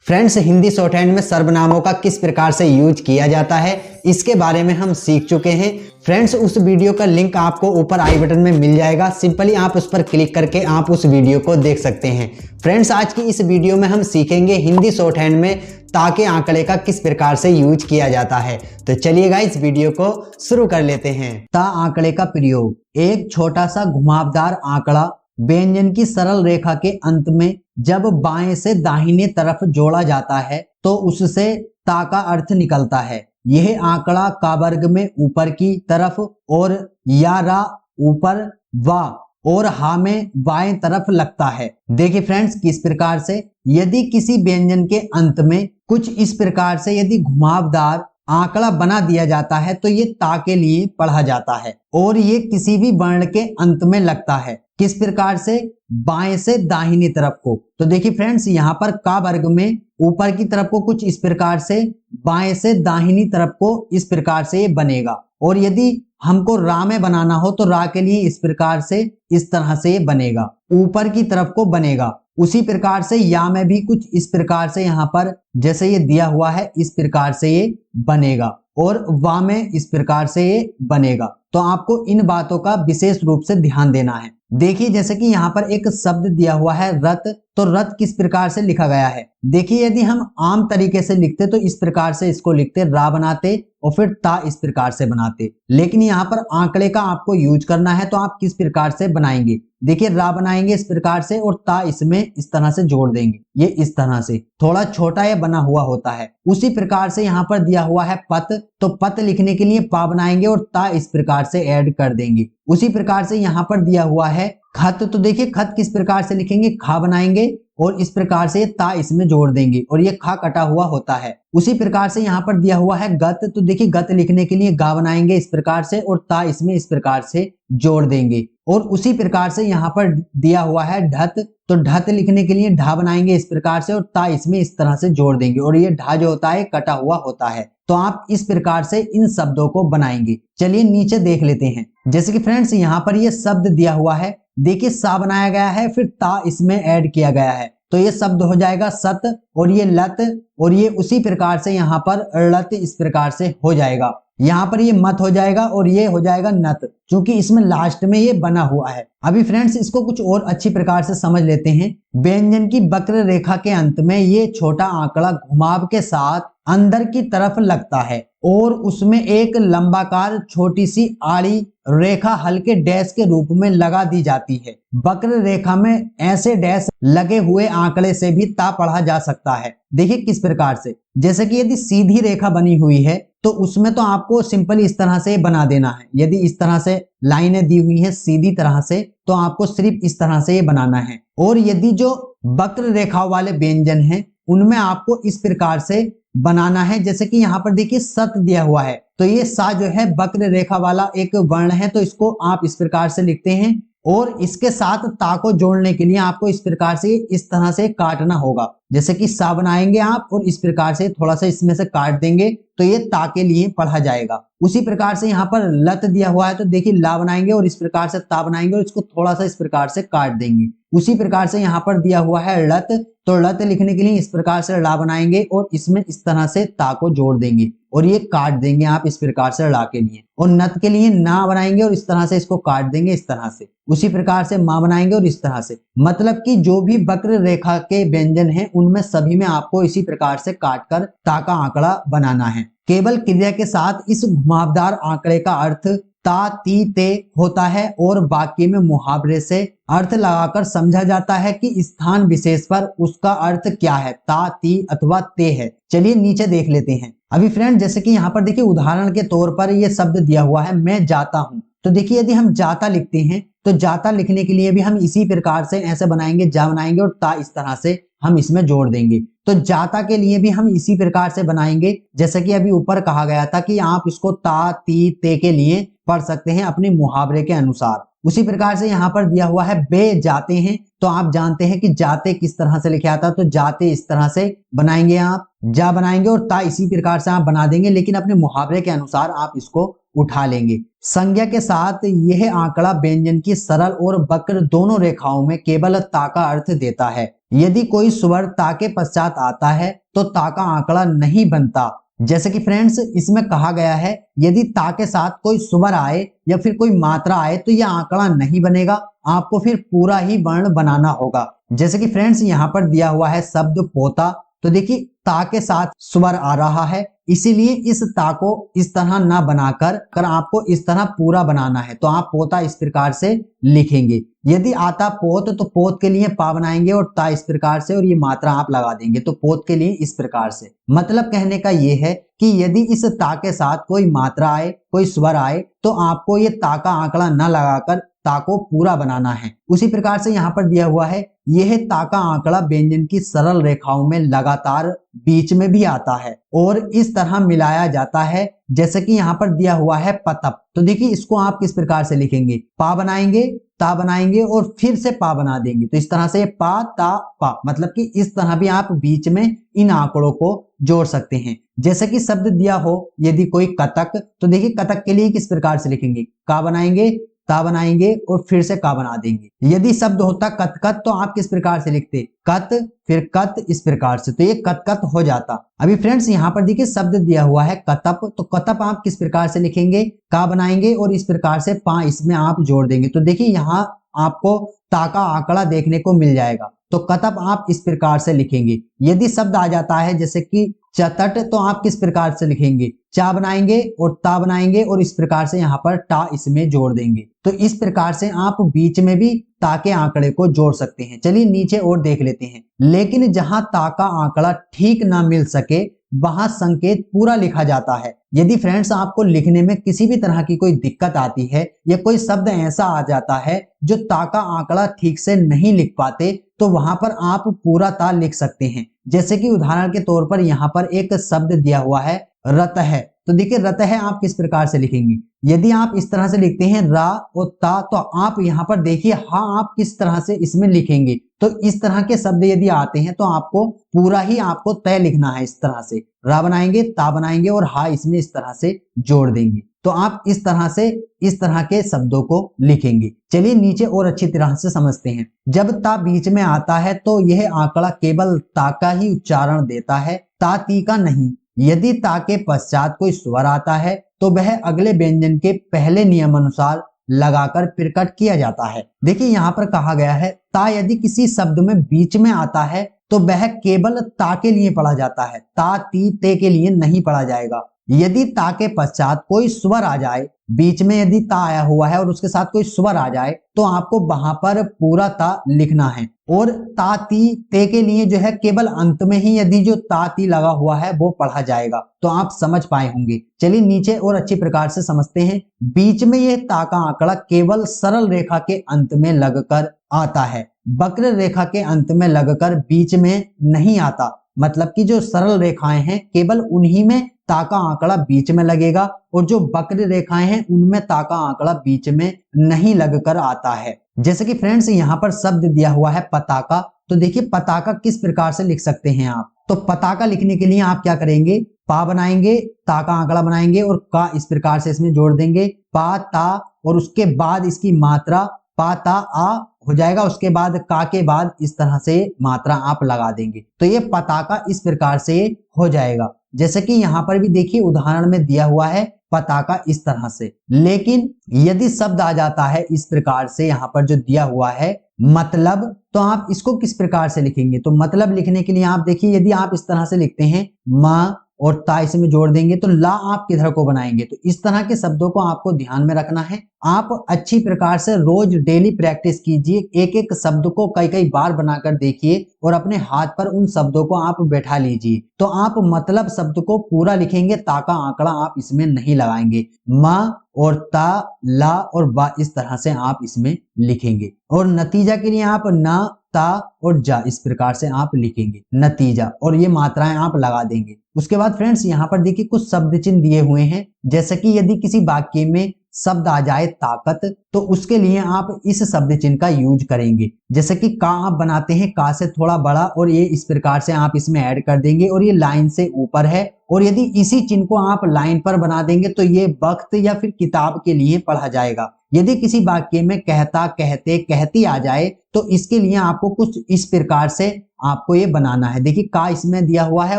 Friends, Hindi short hand में सर्वनामों का किस प्रकार से यूज किया जाता है इसके बारे में हम सीख चुके हैं। फ्रेंड्स, उस वीडियो का लिंक आपको ऊपर आई बटन में मिल जाएगा। सिंपली आप उस पर क्लिक करके आप उस वीडियो को देख सकते हैं। फ्रेंड्स, आज की इस वीडियो में हम सीखेंगे हिंदी शॉर्ट हैंड में ता के आंकड़े का किस प्रकार से यूज किया जाता है। तो चलिएगा इस वीडियो को शुरू कर लेते हैं। ता आंकड़े का प्रयोग, एक छोटा सा घुमावदार आंकड़ा व्यंजन की सरल रेखा के अंत में जब बाएं से दाहिने तरफ जोड़ा जाता है तो उससे ता का अर्थ निकलता है। यह आंकड़ा का वर्ग में ऊपर की तरफ और या रा ऊपर वा और हा में बाएं तरफ लगता है। देखिए फ्रेंड्स, किस प्रकार से यदि किसी व्यंजन के अंत में कुछ इस प्रकार से यदि घुमावदार आंकड़ा बना दिया जाता है तो ये ता के लिए पढ़ा जाता है और ये किसी भी वर्ण के अंत में लगता है। किस प्रकार से? बाएं से दाहिनी तरफ को। तो देखिए फ्रेंड्स, यहाँ पर का वर्ग में ऊपर की तरफ को कुछ इस प्रकार से, बाएं से दाहिनी तरफ को इस प्रकार से ये बनेगा। और यदि हमको रा में बनाना हो तो रा के लिए इस प्रकार से, इस तरह से ये बनेगा, ऊपर की तरफ को बनेगा। उसी प्रकार से या में भी कुछ इस प्रकार से यहाँ पर जैसे ये दिया हुआ है इस प्रकार से ये बनेगा और वा में इस प्रकार से ये बनेगा। तो आपको इन बातों का विशेष रूप से ध्यान देना है। देखिए, जैसे कि यहाँ पर एक शब्द दिया हुआ है रथ, तो रथ किस प्रकार से लिखा गया है। देखिए, यदि हम आम तरीके से लिखते तो इस प्रकार से इसको लिखते, रा बनाते और फिर ता इस प्रकार से बनाते। लेकिन यहाँ पर आंकड़े का आपको यूज करना है तो आप किस प्रकार से बनाएंगे। देखिए, रा बनाएंगे इस प्रकार से और ता इसमें इस तरह से जोड़ देंगे। ये इस तरह से थोड़ा छोटा या बना हुआ होता है। उसी प्रकार से यहाँ पर दिया हुआ है पत, तो पत लिखने के लिए पा बनाएंगे और ता इस प्रकार से ऐड कर देंगे। उसी प्रकार से यहाँ पर दिया हुआ है खत, तो देखिए खत किस प्रकार से लिखेंगे, खा बनाएंगे और इस प्रकार से ता इसमें जोड़ देंगे और ये खा कटा हुआ होता है। उसी प्रकार से यहाँ पर दिया हुआ है गत, तो देखिए गत लिखने के लिए गा बनाएंगे इस प्रकार से और ता इसमें इस प्रकार से जोड़ देंगे। और उसी प्रकार से यहाँ पर दिया हुआ है ढत, तो ढत लिखने के लिए ढा बनाएंगे इस प्रकार से और ता इसमें इस तरह से जोड़ देंगे और ये ढा जो होता है कटा हुआ होता है। तो आप इस प्रकार से इन शब्दों को बनाएंगे। चलिए नीचे देख लेते हैं। जैसे कि फ्रेंड्स, यहाँ पर ये शब्द दिया हुआ है, देखिए सा बनाया गया है फिर ता इसमें ऐड किया गया है, तो ये शब्द हो जाएगा सत और ये लत और ये उसी प्रकार से यहाँ पर लत इस प्रकार से हो जाएगा। यहाँ पर ये मत हो जाएगा और ये हो जाएगा नत, क्योंकि इसमें लास्ट में ये बना हुआ है। अभी फ्रेंड्स, इसको कुछ और अच्छी प्रकार से समझ लेते हैं। व्यंजन की वक्र रेखा के अंत में ये छोटा आंकड़ा घुमाव के साथ अंदर की तरफ लगता है और उसमें एक लंबाकार छोटी सी आड़ी रेखा हल्के डैश के रूप में लगा दी जाती है। वक्र रेखा में ऐसे डैश लगे हुए आंकड़े से भी ता पढ़ा जा सकता है। देखिए किस प्रकार से, जैसे कि यदि सीधी रेखा बनी हुई है तो उसमें तो आपको सिंपल इस तरह से बना देना है। यदि इस तरह से लाइनें दी हुई है सीधी तरह से तो आपको सिर्फ इस तरह से ये बनाना है। और यदि जो वक्र रेखा वाले व्यंजन हैं उनमें आपको इस प्रकार से बनाना है। जैसे कि यहाँ पर देखिए सत दिया हुआ है, तो ये सा जो है वक्र रेखा वाला एक वर्ण है, तो इसको आप इस प्रकार से लिखते हैं और इसके साथ ता को जोड़ने के लिए आपको इस प्रकार से इस तरह से काटना होगा। जैसे कि सा बनाएंगे आप और इस प्रकार से थोड़ा सा इसमें से काट देंगे तो ये ता के लिए पढ़ा जाएगा। उसी प्रकार से यहाँ पर लत दिया हुआ है, तो देखिए ला बनाएंगे और इस प्रकार से ता बनाएंगे और इसको थोड़ा सा इस प्रकार से काट देंगे। उसी प्रकार से यहाँ पर दिया हुआ है लत, तो लत लिखने के लिए इस प्रकार से ला बनाएंगे और इसमें इस तरह से ता को जोड़ देंगे और ये काट देंगे आप इस प्रकार से ला के लिए। और नत के लिए ना बनाएंगे और इस तरह से इसको काट देंगे इस तरह से। उसी प्रकार से मां बनाएंगे और इस तरह से। मतलब कि जो भी वक्र रेखा के व्यंजन हैं उनमें सभी में आपको इसी प्रकार से काट कर ता का आंकड़ा बनाना है। केवल क्रिया के साथ इस घुमावदार आंकड़े का अर्थ ता ती ते होता है और वाक्य में मुहावरे से अर्थ लगाकर समझा जाता है कि स्थान विशेष पर उसका अर्थ क्या है, ता ती अथवा ते है। चलिए नीचे देख लेते हैं। अभी फ्रेंड, जैसे कि यहाँ पर देखिए उदाहरण के तौर पर ये शब्द दिया हुआ है मैं जाता हूँ, तो देखिए यदि हम जाता लिखते हैं तो जाता लिखने के लिए भी हम इसी प्रकार से ऐसे बनाएंगे, जा बनाएंगे और ता इस तरह से हम इसमें जोड़ देंगे। तो जाता के लिए भी हम इसी प्रकार से बनाएंगे, जैसे कि अभी ऊपर कहा गया था कि आप इसको ता ती ते के लिए पढ़ सकते हैं अपने मुहावरे के अनुसार। उसी प्रकार से यहाँ पर दिया हुआ है बे जाते हैं, तो आप जानते हैं कि जाते किस तरह से लिखा जाता है, तो जाते इस तरह से बनाएंगे, आप जा बनाएंगे और ता इसी प्रकार से आप बना देंगे, लेकिन अपने मुहावरे के अनुसार आप इसको उठा लेंगे। संज्ञा के साथ यह आंकड़ा व्यंजन की सरल और वक्र दोनों रेखाओं में केवल ता का अर्थ देता है। यदि कोई स्वर ता के पश्चात आता है तो ता का आंकड़ा नहीं बनता। जैसे कि फ्रेंड्स इसमें कहा गया है यदि ता के साथ कोई स्वर आए या फिर कोई मात्रा आए तो यह आंकड़ा नहीं बनेगा, आपको फिर पूरा ही वर्ण बनाना होगा। जैसे कि फ्रेंड्स यहाँ पर दिया हुआ है शब्द पोता, तो देखिए ता के साथ स्वर आ रहा है, इसीलिए इस ता को इस तरह ना बनाकर आपको इस तरह पूरा बनाना है, तो आप पोता इस प्रकार से लिखेंगे। यदि आता पोत तो पोत के लिए पा बनाएंगे और ता इस प्रकार से और ये मात्रा आप लगा देंगे, तो पोत के लिए इस प्रकार से। मतलब कहने का ये है कि यदि इस ता के साथ कोई मात्रा आए, कोई स्वर आए, तो आपको ये ता का आंकड़ा न लगाकर ता को पूरा बनाना है। उसी प्रकार से यहाँ पर दिया हुआ है यह ता का आंकड़ा व्यंजन की सरल रेखाओं में लगातार बीच में भी आता है और इस तरह मिलाया जाता है, जैसे कि यहाँ पर दिया हुआ है पतप। तो देखिए इसको आप किस प्रकार से लिखेंगे, पा बनाएंगे, ता बनाएंगे और फिर से पा बना देंगे, तो इस तरह से पा ता पा, मतलब कि इस तरह भी आप बीच में इन आंकड़ों को जोड़ सकते हैं। जैसे कि शब्द दिया हो यदि कोई कतक, तो देखिए कतक के लिए किस प्रकार से लिखेंगे, का बनाएंगे, ता बनाएंगे और फिर से का बना देंगे। यदि शब्द होता कतकत तो आप किस प्रकार से लिखते, कत फिर कत इस प्रकार से, तो ये कतकत हो जाता। अभी फ्रेंड्स यहाँ पर देखिए शब्द दिया हुआ है कतप, तो कतप आप किस प्रकार से लिखेंगे, का बनाएंगे और इस प्रकार से पा इसमें आप जोड़ देंगे, तो देखिए यहाँ आपको ता का आंकड़ा देखने को मिल जाएगा। तो कतप आप इस प्रकार से लिखेंगे। यदि शब्द आ जाता है जैसे कि चतट, तो आप किस प्रकार से लिखेंगे, चा बनाएंगे और ता बनाएंगे और इस प्रकार से यहाँ पर टा इसमें जोड़ देंगे। तो इस प्रकार से आप बीच में भी ता के आंकड़े को जोड़ सकते हैं। चलिए नीचे और देख लेते हैं। लेकिन जहां ता का आंकड़ा ठीक ना मिल सके वहां संकेत पूरा लिखा जाता है। यदि फ्रेंड्स आपको लिखने में किसी भी तरह की कोई दिक्कत आती है या कोई शब्द ऐसा आ जाता है जो ता का आंकड़ा ठीक से नहीं लिख पाते, तो वहां पर आप पूरा ता लिख सकते हैं। जैसे कि उदाहरण के तौर पर यहाँ पर एक शब्द दिया हुआ है रत है, तो देखिए रत है आप किस प्रकार से लिखेंगे। यदि आप इस तरह से लिखते हैं रा और ता, तो आप यहाँ पर देखिए हाँ आप किस तरह से इसमें लिखेंगे। तो इस तरह के शब्द यदि आते हैं तो आपको पूरा ही आपको तय लिखना है। इस तरह से रा बनाएंगे, ता बनाएंगे और हा इसमें इस तरह से जोड़ देंगे, तो आप इस तरह से इस तरह के शब्दों को लिखेंगे। चलिए नीचे और अच्छी तरह से समझते हैं। जब ता बीच में आता है तो यह आंकड़ा केवल ता का ही उच्चारण देता है, ता ती का नहीं। यदि ता के पश्चात कोई स्वर आता है तो वह अगले व्यंजन के पहले नियम अनुसार लगाकर प्रकट किया जाता है। देखिए यहाँ पर कहा गया है ता यदि किसी शब्द में बीच में आता है तो वह केवल ता के लिए पढ़ा जाता है, ता ती ते के लिए नहीं पढ़ा जाएगा। यदि ता के पश्चात कोई स्वर आ जाए, बीच में यदि ता आया हुआ है और उसके साथ कोई स्वर आ जाए, तो आपको वहां पर पूरा ता लिखना है। और ता ती ते के लिए जो है केवल अंत में ही यदि जो ता ती लगा हुआ है वो पढ़ा जाएगा, तो आप समझ पाए होंगे। चलिए नीचे और अच्छी प्रकार से समझते हैं। बीच में यह ता का आंकड़ा केवल सरल रेखा के अंत में लगकर आता है, वक्र रेखा के अंत में लगकर बीच में नहीं आता। मतलब कि जो सरल रेखाएं हैं केवल उन्हीं में ता का आंकड़ा बीच में लगेगा और जो वक्र रेखाएं हैं उनमें ता का आंकड़ा बीच में नहीं लगकर आता है। जैसे कि फ्रेंड्स यहाँ पर शब्द दिया हुआ है पताका, तो देखिए पताका किस प्रकार से लिख सकते हैं आप। तो पताका लिखने के लिए आप क्या करेंगे, पा बनाएंगे, ता का आंकड़ा बनाएंगे और का इस प्रकार से इसमें जोड़ देंगे, पा ता और उसके बाद इसकी मात्रा पा ता आ हो जाएगा। उसके बाद का के बाद इस तरह से मात्रा आप लगा देंगे, तो ये पताका इस प्रकार से हो जाएगा। जैसे कि यहाँ पर भी देखिए उदाहरण में दिया हुआ है पताका इस तरह से। लेकिन यदि शब्द आ जाता है इस प्रकार से यहाँ पर जो दिया हुआ है मतलब, तो आप इसको किस प्रकार से लिखेंगे। तो मतलब लिखने के लिए आप देखिए यदि आप इस तरह से लिखते हैं माँ और ता इसमें जोड़ देंगे तो ला आप किधर को बनाएंगे। तो इस तरह के शब्दों को आपको ध्यान में रखना है। आप अच्छी प्रकार से रोज डेली प्रैक्टिस कीजिए, एक एक शब्द को कई कई बार बनाकर देखिए और अपने हाथ पर उन शब्दों को आप बैठा लीजिए, तो आप मतलब शब्द को पूरा लिखेंगे। ता का आंकड़ा आप इसमें नहीं लगाएंगे, माँ और ता ला और बा इस तरह से आप इसमें लिखेंगे। और नतीजा के लिए आप ना ता और जा इस प्रकार से आप लिखेंगे नतीजा, और ये मात्राएं आप लगा देंगे। उसके बाद फ्रेंड्स यहाँ पर देखिए कुछ शब्द चिन्ह दिए हुए हैं। जैसे कि यदि किसी वाक्य में शब्द आ जाए ताकत, तो उसके लिए आप इस शब्द चिन्ह का यूज करेंगे। जैसे कि का आप बनाते हैं का से थोड़ा बड़ा, और ये इस प्रकार से आप इसमें ऐड कर देंगे और ये लाइन से ऊपर है। और यदि इसी चिन्ह को आप लाइन पर बना देंगे तो ये वक्त या फिर किताब के लिए पढ़ा जाएगा। यदि किसी वाक्य में कहता, कहते, कहती आ जाए तो इसके लिए आपको कुछ इस प्रकार से आपको ये बनाना है। देखिए का इसमें दिया हुआ है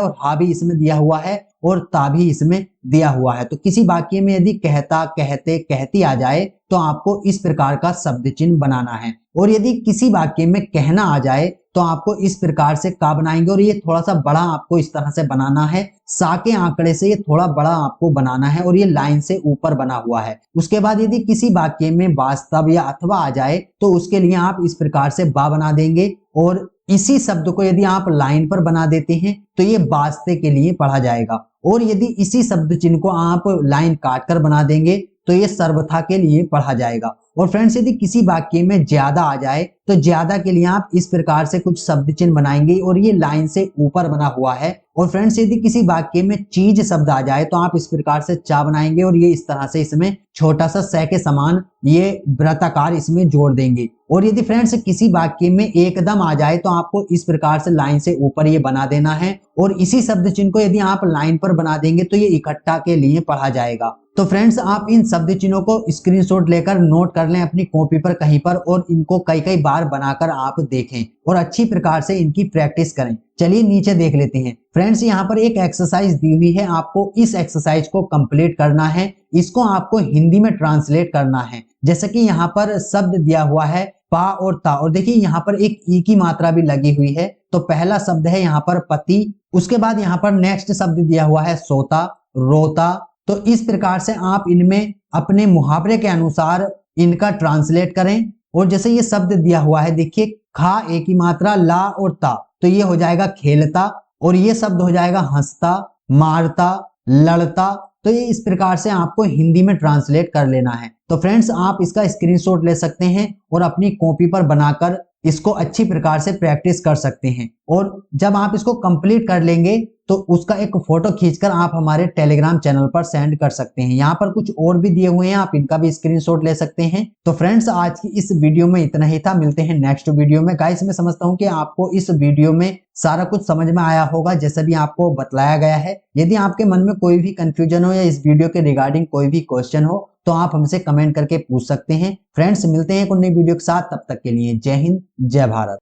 और हा भी इसमें दिया हुआ है और ता भी इसमें दिया हुआ है। तो किसी वाक्य में यदि कहता, कहते, कहती आ जाए तो आपको इस प्रकार का शब्द चिन्ह बनाना है। और यदि किसी वाक्य में कहना आ जाए तो आपको इस प्रकार से का बनाएंगे और ये थोड़ा सा बड़ा आपको इस तरह से बनाना है। सा के आंकड़े से ये थोड़ा बड़ा आपको बनाना है और ये लाइन से ऊपर बना हुआ है। उसके बाद यदि किसी वाक्य में वास्तव या अथवा आ जाए तो उसके लिए आप इस प्रकार से बा बना देंगे। और इसी शब्द को यदि आप लाइन पर बना देते हैं तो ये वास्ते के लिए पढ़ा जाएगा। और यदि इसी शब्द चिन्ह को आप लाइन काट कर बना देंगे तो ये सर्वथा के लिए पढ़ा जाएगा। और फ्रेंड्स यदि किसी वाक्य में ज्यादा आ जाए तो ज्यादा के लिए आप इस प्रकार से कुछ शब्द चिन्ह बनाएंगे और ये लाइन से ऊपर बना हुआ है। और फ्रेंड्स यदि किसी वाक्य में चीज शब्द आ जाए तो आप इस प्रकार से चा बनाएंगे और ये इस तरह से इसमें छोटा सा सह के समान ये वृत्ताकार इसमें जोड़ देंगे। और यदि फ्रेंड्स किसी वाक्य में एकदम आ जाए तो आपको इस प्रकार से लाइन से ऊपर ये बना देना है। और इसी शब्द चिन्ह को यदि आप लाइन पर बना देंगे तो ये इकट्ठा के लिए पढ़ा जाएगा। तो फ्रेंड्स आप इन शब्द चिन्हों को स्क्रीनशॉट लेकर नोट कर लें अपनी कॉपी पर कहीं पर और इनको कई कई बार बनाकर आप देखें और अच्छी प्रकार से इनकी प्रैक्टिस करें। चलिए नीचे देख लेते हैं। फ्रेंड्स यहाँ पर एक एक्सरसाइज दी हुई है, आपको इस एक्सरसाइज को कंप्लीट करना है। इसको आपको हिंदी में ट्रांसलेट करना है। जैसे कि यहाँ पर शब्द दिया हुआ है पा और ता, और देखिए यहाँ पर एक ई की मात्रा भी लगी हुई है। तो पहला शब्द है यहाँ पर पति, उसके बाद यहाँ पर नेक्स्ट शब्द दिया हुआ है सोता, रोता। तो इस प्रकार से आप इनमें अपने मुहावरे के अनुसार इनका ट्रांसलेट करें। और जैसे ये शब्द दिया हुआ है देखिए खा एक ही मात्रा ला और ता, तो ये हो जाएगा खेलता। और ये शब्द हो जाएगा हंसता, मारता, लड़ता। तो ये इस प्रकार से आपको हिंदी में ट्रांसलेट कर लेना है। तो फ्रेंड्स आप इसका स्क्रीनशॉट ले सकते हैं और अपनी कॉपी पर बनाकर इसको अच्छी प्रकार से प्रैक्टिस कर सकते हैं। और जब आप इसको कंप्लीट कर लेंगे तो उसका एक फोटो खींचकर आप हमारे टेलीग्राम चैनल पर सेंड कर सकते हैं। यहाँ पर कुछ और भी दिए हुए हैं, आप इनका भी स्क्रीनशॉट ले सकते हैं। तो फ्रेंड्स आज की इस वीडियो में इतना ही था, मिलते हैं नेक्स्ट वीडियो में। गाइस मैं समझता हूँ कि आपको इस वीडियो में सारा कुछ समझ में आया होगा जैसा भी आपको बतलाया गया है। यदि आपके मन में कोई भी कंफ्यूजन हो या इस वीडियो के रिगार्डिंग कोई भी क्वेश्चन हो तो आप हमसे कमेंट करके पूछ सकते हैं। फ्रेंड्स मिलते हैं एक नई वीडियो के साथ, तब तक के लिए जय हिंद, जय भारत।